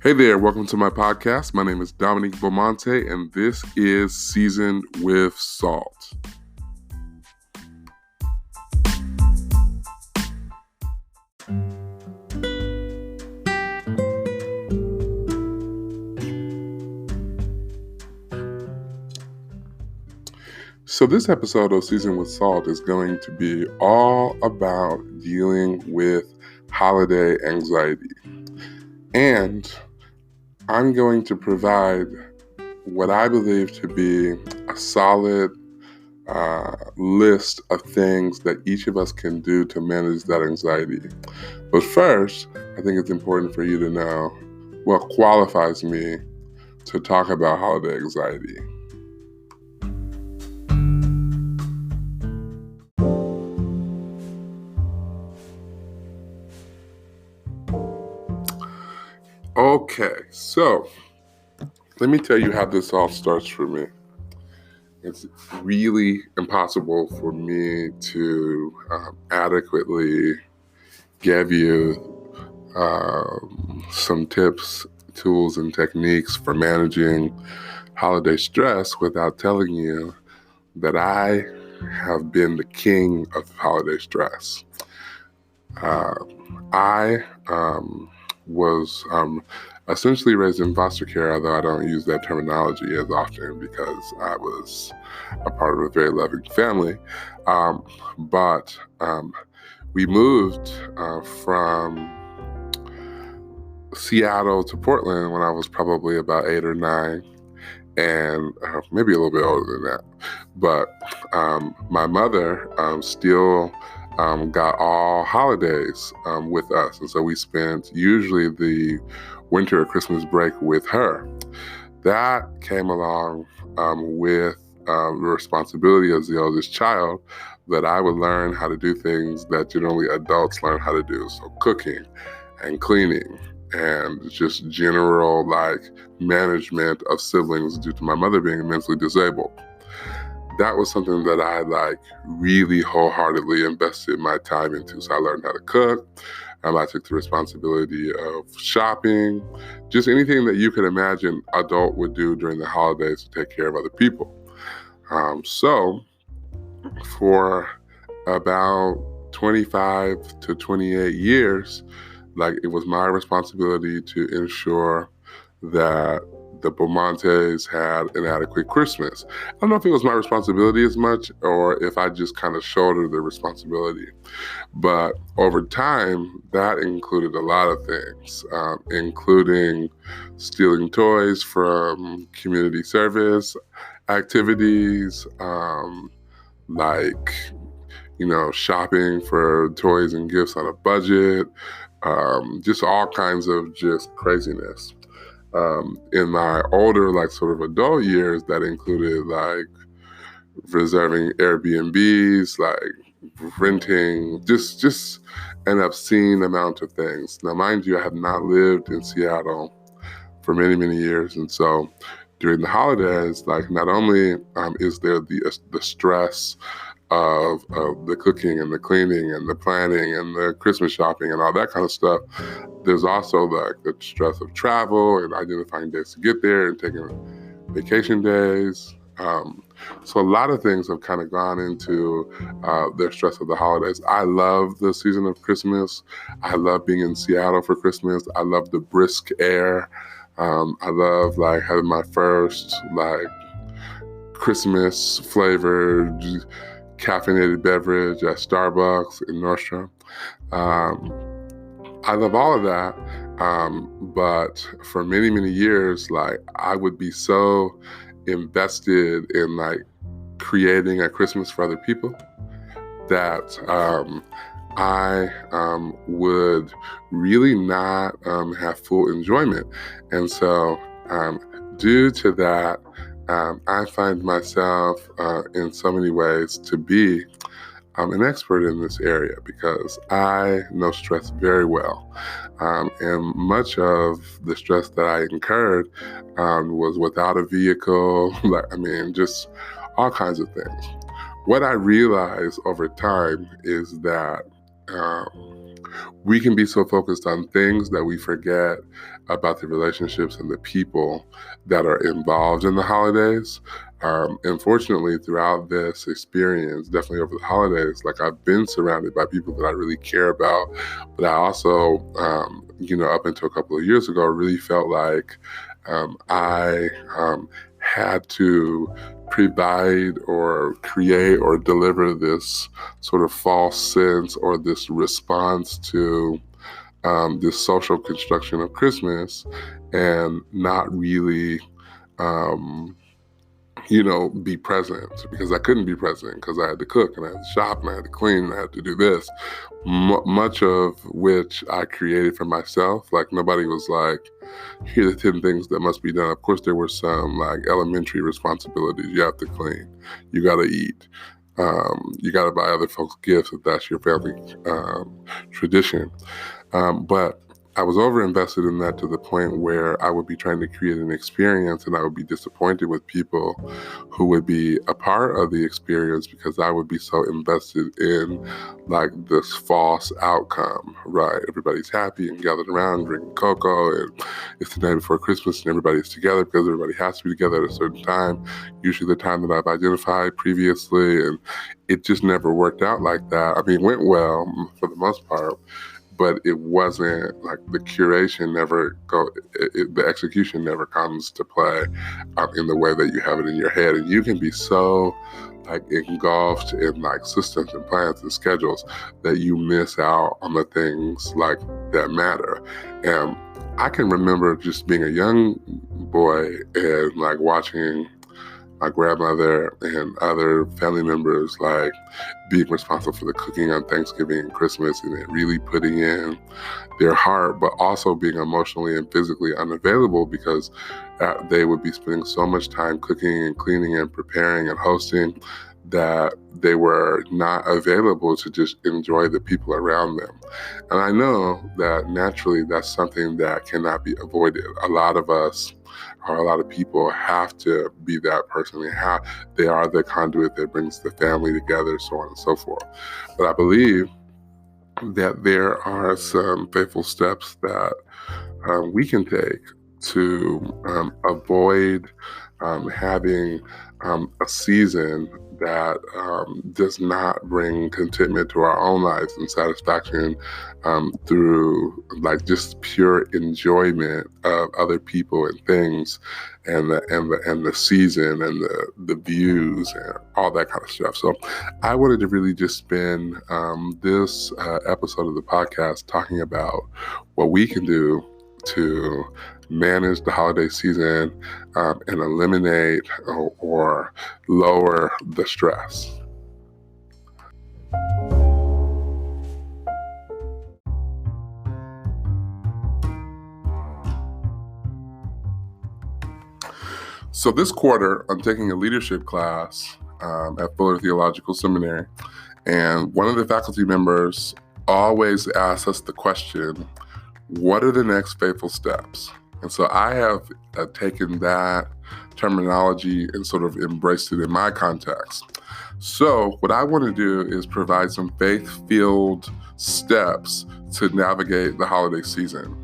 Hey there, welcome to my podcast. My name is Dominique and this is Seasoned with Salt. So this episode of Seasoned with Salt is going to be all about dealing with holiday anxiety. And I'm going to provide what I believe to be a solid list of things that each of us can do to manage that anxiety. But first, I think it's important for you to know what qualifies me to talk about holiday anxiety. Okay, so let me tell you how this all starts for me. It's really impossible for me to adequately give you some tips, tools, and techniques for managing holiday stress without telling you that I have been the king of holiday stress. I was essentially raised in foster care, although I don't use that terminology as often because I was a part of a very loving family. But we moved from Seattle to Portland when I was probably about 8 or 9, and maybe a little bit older than that. But my mother still got all holidays with us. And so we spent usually the winter or Christmas break with her. That came along with the responsibility as the oldest child that I would learn how to do things that generally adults learn how to do. So cooking and cleaning and just general management of siblings due to my mother being mentally disabled. That was something that I really wholeheartedly invested my time into. So I learned how to cook. I took the responsibility of shopping, just anything that you could imagine adult would do during the holidays to take care of other people. So for about 25 to 28 years, it was my responsibility to ensure that the Beaumontes had an adequate Christmas. I don't know if it was my responsibility as much or if I just kind of shouldered the responsibility. But over time, that included a lot of things, including stealing toys from community service activities, shopping for toys and gifts on a budget, just all kinds of just craziness. In my older, sort of adult years, that included reserving Airbnbs, renting, just an obscene amount of things. Now, mind you, I have not lived in Seattle for many, many years. And so during the holidays, not only is there the stress of the cooking and the cleaning and the planning and the Christmas shopping and all that kind of stuff, there's also the stress of travel and identifying days to get there and taking vacation days. So a lot of things have kind of gone into the stress of the holidays. I love the season of Christmas. I love being in Seattle for Christmas. I love the brisk air. I love having my first Christmas flavored caffeinated beverage at Starbucks in Nordstrom. I love all of that. But for many, many years, I would be so invested in creating a Christmas for other people that I would really not have full enjoyment. And so due to that, I find myself in so many ways to be an expert in this area because I know stress very well. And much of the stress that I incurred was without a vehicle, just all kinds of things. What I realized over time is that We can be so focused on things that we forget about the relationships and the people that are involved in the holidays. Unfortunately, throughout this experience, definitely over the holidays, like I've been surrounded by people that I really care about, but I also, up until a couple of years ago, really felt like I had to provide or create or deliver this sort of false sense or this response to this social construction of Christmas, and not really be present, because I couldn't be present because I had to cook and I had to shop and I had to clean and I had to do this. Much of which I created for myself. Like nobody was like, here are the 10 things that must be done. Of course, there were some like elementary responsibilities. You have to clean, you got to eat, you got to buy other folks gifts if that's your family tradition. But I was overinvested in that to the point where I would be trying to create an experience and I would be disappointed with people who would be a part of the experience because I would be so invested in like this false outcome, right? Everybody's happy and gathered around drinking cocoa, and it's the night before Christmas and everybody's together because everybody has to be together at a certain time, usually the time that I've identified previously. And it just never worked out like that. I mean, it went well for the most part, but it wasn't like the curation the execution never comes to play in the way that you have it in your head. And you can be so like engulfed in like systems and plans and schedules that you miss out on the things like that matter. And I can remember just being a young boy and like watching my grandmother and other family members like being responsible for the cooking on Thanksgiving and Christmas, and then really putting in their heart, but also being emotionally and physically unavailable because they would be spending so much time cooking and cleaning and preparing and hosting that they were not available to just enjoy the people around them. And I know that naturally that's something that cannot be avoided. A lot of us, or a lot of people, have to be that person. They are the conduit that brings the family together, so on and so forth. But I believe that there are some faithful steps that we can take to avoid having a season that does not bring contentment to our own lives and satisfaction through like just pure enjoyment of other people and things, and the season and the views and all that kind of stuff. So I wanted to really just spend this episode of the podcast talking about what we can do to manage the holiday season and eliminate or lower the stress. So this quarter, I'm taking a leadership class at Fuller Theological Seminary, and one of the faculty members always asks us the question, what are the next faithful steps? And so I have taken that terminology and sort of embraced it in my context. So what I want to do is provide some faith-filled steps to navigate the holiday season.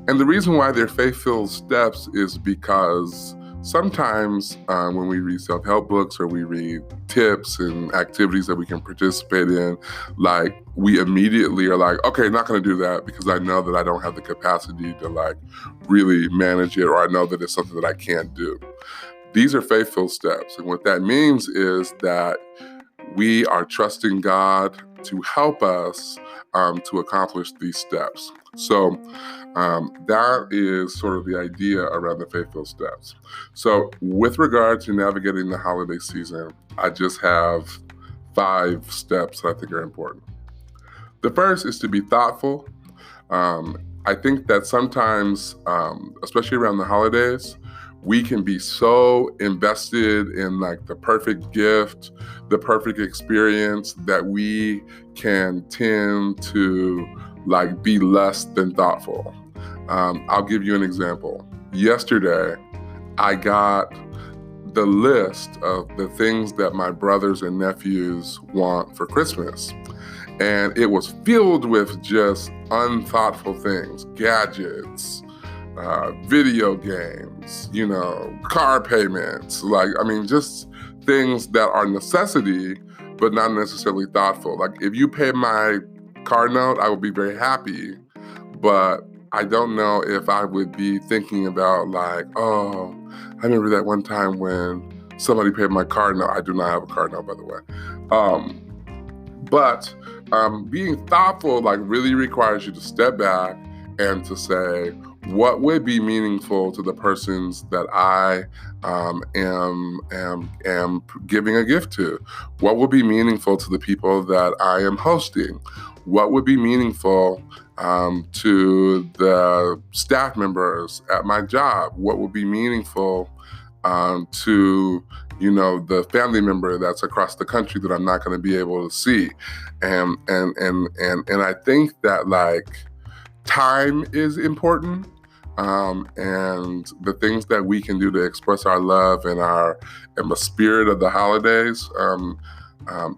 And the reason why they're faith-filled steps is because sometimes when we read self-help books or we read tips and activities that we can participate in, like we immediately are like, okay, not going to do that because I know that I don't have the capacity to like really manage it, or I know that it's something that I can't do. These are faith-filled steps. And what that means is that we are trusting God to help us to accomplish these steps. So that is sort of the idea around the faith-filled steps. So with regard to navigating the holiday season, I just have 5 steps that I think are important. The first is to be thoughtful. I think that sometimes, especially around the holidays, we can be so invested in like the perfect gift, the perfect experience, that we can tend to like be less than thoughtful. I'll give you an example. Yesterday, I got the list of the things that my brothers and nephews want for Christmas. And it was filled with just unthoughtful things, gadgets, video games, car payments, just things that are necessity, but not necessarily thoughtful. Like if you pay my car note, I will be very happy, but I don't know if I would be thinking about oh, I remember that one time when somebody paid my car note. I do not have a car note, by the way. But being thoughtful really requires you to step back and to say, what would be meaningful to the persons that I am giving a gift to? What would be meaningful to the people that I am hosting? What would be meaningful to the staff members at my job? What would be meaningful to the family member that's across the country that I'm not going to be able to see? And I think that time is important. And the things that we can do to express our love and the spirit of the holidays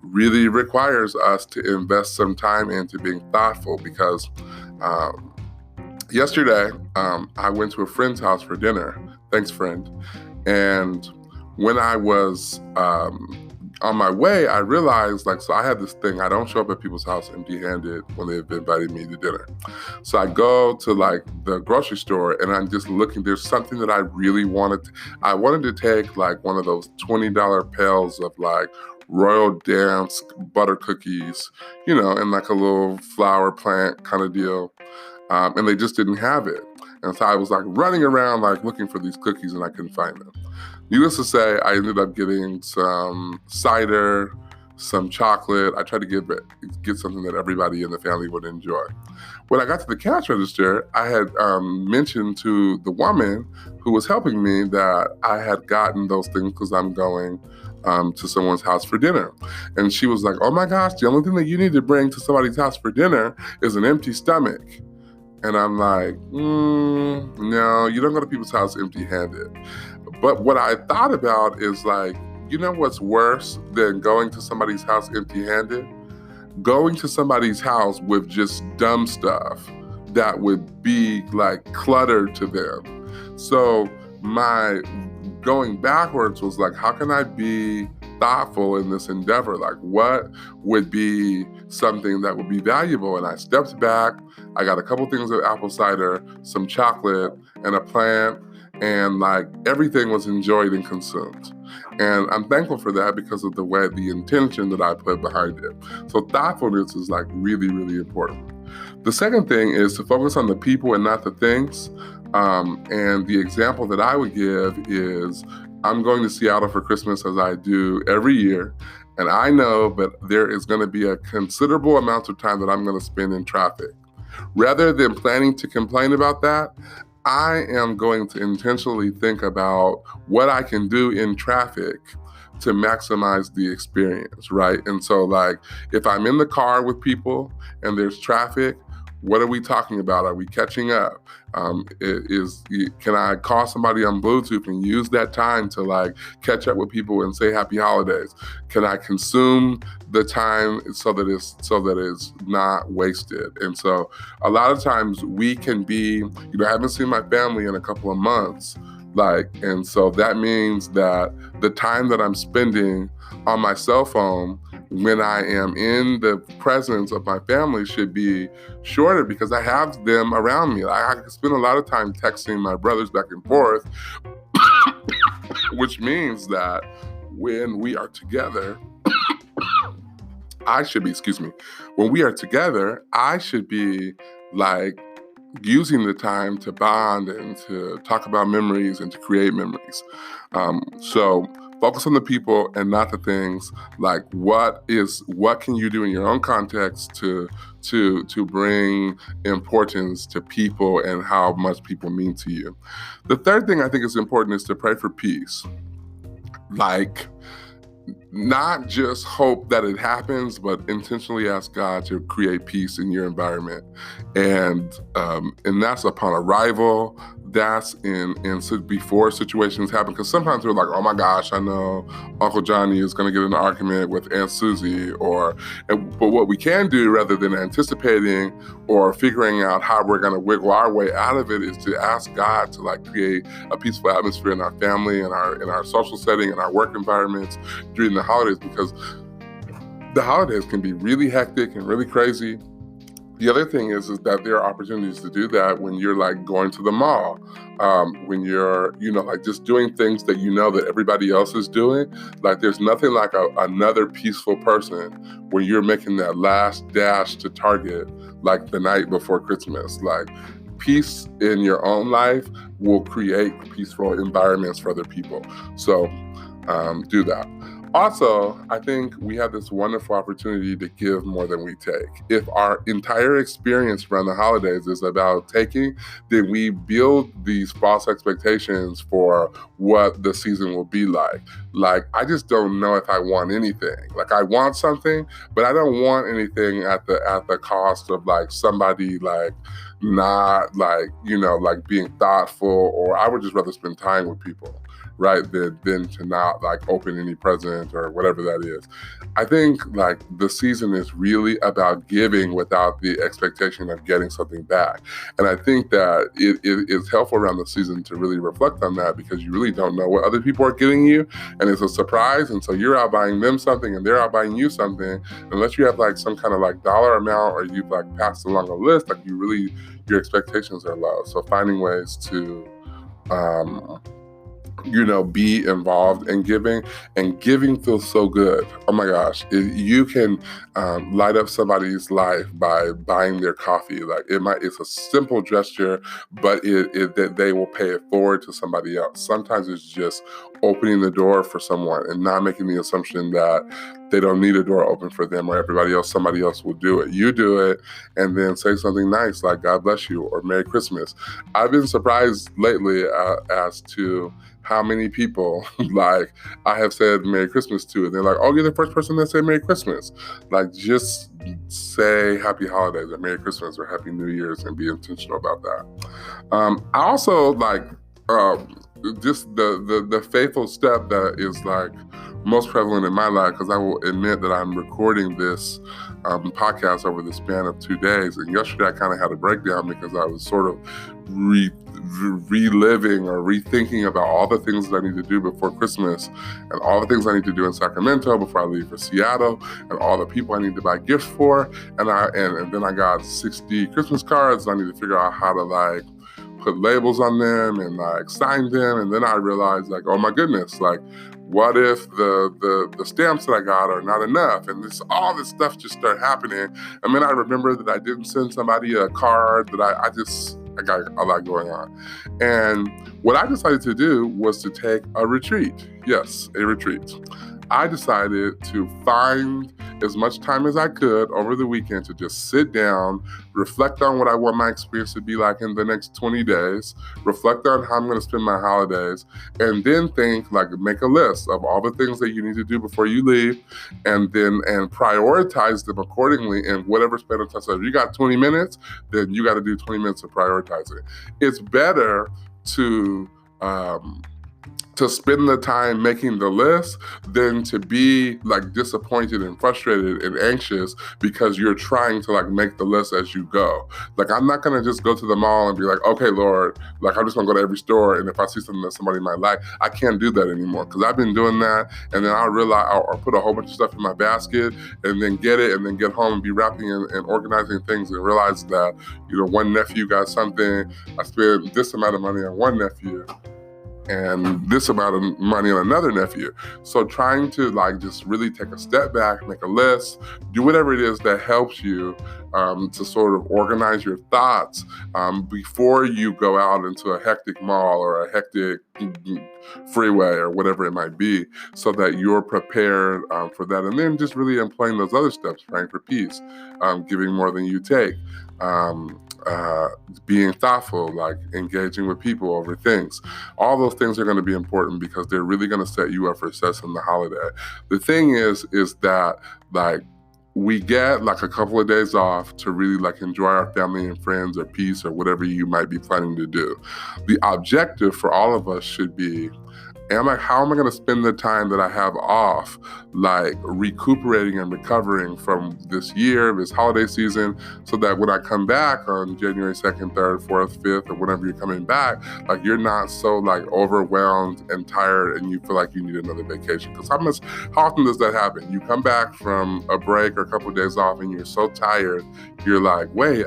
really requires us to invest some time into being thoughtful. Because yesterday I went to a friend's house for dinner. Thanks, friend. And when I was on my way, I realized so I had this thing. I don't show up at people's house empty-handed when they've invited me to dinner. So I go to the grocery store and I'm just looking. There's something that I really wanted. I wanted to take one of those $20 pails of Royal Dance butter cookies, in a little flower plant kind of deal. And they just didn't have it. And so I was running around looking for these cookies and I couldn't find them. Needless to say, I ended up getting some cider, some chocolate. I tried to get something that everybody in the family would enjoy. When I got to the cash register, I had mentioned to the woman who was helping me that I had gotten those things because I'm going to someone's house for dinner. And she was like, oh my gosh, the only thing that you need to bring to somebody's house for dinner is an empty stomach. And I'm like, no, you don't go to people's house empty-handed. But what I thought about is what's worse than going to somebody's house empty-handed? Going to somebody's house with just dumb stuff that would be cluttered to them. So my going backwards was how can I be thoughtful in this endeavor? What would be something that would be valuable? And I stepped back. I got a couple things of apple cider, some chocolate, and a plant. And everything was enjoyed and consumed. And I'm thankful for that because of the intention that I put behind it. So thoughtfulness is really, really important. The second thing is to focus on the people and not the things. And the example that I would give is I'm going to Seattle for Christmas as I do every year. And I know that there is going to be a considerable amount of time that I'm going to spend in traffic. Rather than planning to complain about that, I am going to intentionally think about what I can do in traffic to maximize the experience, right? And so if I'm in the car with people and there's traffic, what are we talking about? Are we catching up? Can I call somebody on Bluetooth and use that time to catch up with people and say happy holidays? Can I consume the time so that it's not wasted? And so a lot of times we can be, I haven't seen my family in a couple of months. And so that means that the time that I'm spending on my cell phone when I am in the presence of my family should be shorter because I have them around me. I can spend a lot of time texting my brothers back and forth, which means that when we are together, when we are together, I should be using the time to bond and to talk about memories and to create memories. So focus on the people and not the things. What can you do in your own context to bring importance to people and how much people mean to you? The third thing I think is important is to pray for peace. Not just hope that it happens, but intentionally ask God to create peace in your environment. And that's upon arrival. that's before situations happen. Because sometimes we're like, oh my gosh, I know Uncle Johnny is going to get in an argument with Aunt Susie, but what we can do rather than anticipating or figuring out how we're going to wiggle our way out of it is to ask God to like create a peaceful atmosphere in our family, in our social setting, in our work environments during the holidays, because the holidays can be really hectic and really crazy. The other thing is that there are opportunities to do that when you're like going to the mall, when you're, like just doing things that that everybody else is doing. Like there's nothing like another peaceful person when you're making that last dash to Target, like the night before Christmas. Like peace in your own life will create peaceful environments for other people. So do that. Also, I think we have this wonderful opportunity to give more than we take. If our entire experience around the holidays is about taking, then we build these false expectations for what the season will be like. Like, I just don't know if I want anything. Like, I want something, but I don't want anything at the cost of like somebody like not like, like being thoughtful, or I would just rather spend time with people, right, than to not like open any present or whatever that is. I think like the season is really about giving without the expectation of getting something back. And I think that it is helpful around the season to really reflect on that, because you really don't know what other people are getting you, and it's a surprise. And so you're out buying them something and they're out buying you something, unless you have like some kind of like dollar amount or you've like passed along a list, like your expectations are low. So finding ways to be involved in giving, and giving feels so good. Oh my gosh, you can light up somebody's life by buying their coffee. Like it's a simple gesture, but that they will pay it forward to somebody else. Sometimes it's just opening the door for someone and not making the assumption that they don't need a door open for them or somebody else will do it. You do it, and then say something nice like God bless you or Merry Christmas. I've been surprised lately as to how many people like I have said Merry Christmas to, and they're like, oh, you're the first person that said Merry Christmas. Like, just say Happy Holidays or Merry Christmas or Happy New Year's and be intentional about that. I also like just the faithful step that is like most prevalent in my life, because I will admit that I'm recording this podcast over the span of 2 days. And yesterday I kind of had a breakdown because I was sort of reliving or rethinking about all the things that I need to do before Christmas, and all the things I need to do in Sacramento before I leave for Seattle, and all the people I need to buy gifts for. And then I got 60 Christmas cards. I need to figure out how to like put labels on them and like sign them. And then I realized like, oh my goodness, like what if the stamps that I got are not enough? And all this stuff just started happening. And then I remember that I didn't send somebody a card, that I got a lot going on. And what I decided to do was to take a retreat. Yes, a retreat. I decided to find as much time as I could over the weekend to just sit down, reflect on what I want my experience to be like in the next 20 days, reflect on how I'm going to spend my holidays, and then make a list of all the things that you need to do before you leave, and prioritize them accordingly in whatever span of time. So if you got 20 minutes, then you got to do 20 minutes of prioritizing. It's better to spend the time making the list than to be like disappointed and frustrated and anxious because you're trying to like make the list as you go. Like, I'm not going to just go to the mall and be like, okay, Lord, like I'm just going to go to every store, and if I see something that somebody might like, I can't do that anymore, because I've been doing that, and then I'll realize I'll put a whole bunch of stuff in my basket and then get it, and then get home and be wrapping and organizing things, and realize that, one nephew got something, I spent this amount of money on one nephew and this amount of money on another nephew. So trying to like just really take a step back, make a list, do whatever it is that helps you to sort of organize your thoughts before you go out into a hectic mall or a hectic freeway or whatever it might be, so that you're prepared for that. And then just really employing those other steps, praying for peace, giving more than you take, being thoughtful, like engaging with people over things. All those things are going to be important because they're really going to set you up for success in the holiday. The thing is that like we get like a couple of days off to really like enjoy our family and friends or peace or whatever you might be planning to do. The objective for all of us should be, how am I going to spend the time that I have off, like recuperating and recovering from this year, this holiday season, so that when I come back on January 2nd, 3rd, 4th, 5th, or whenever you're coming back, like you're not so like overwhelmed and tired and you feel like you need another vacation. Because how often does that happen? You come back from a break or a couple of days off and you're so tired, you're like, wait,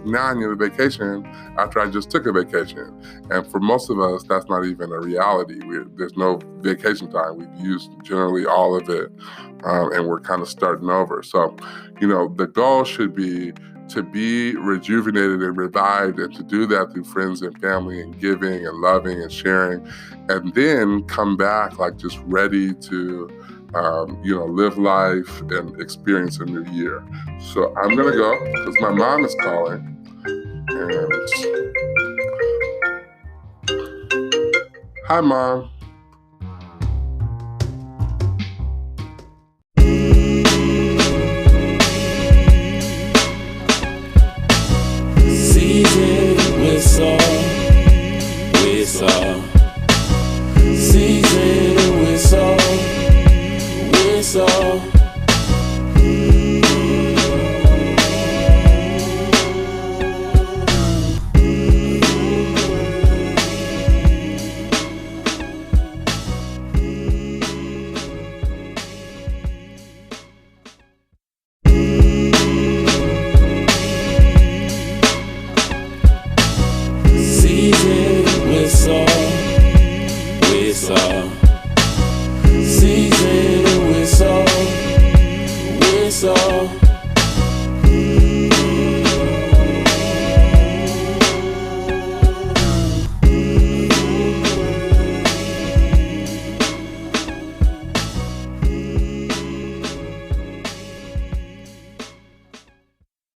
now I need a vacation after I just took a vacation. And for most of us, that's not even a reality. There's no vacation time. We've used generally all of it, and we're kind of starting over. So, the goal should be to be rejuvenated and revived, and to do that through friends and family and giving and loving and sharing, and then come back like just ready to live life and experience a new year. So I'm going to go because my mom is calling. And hi, Mom.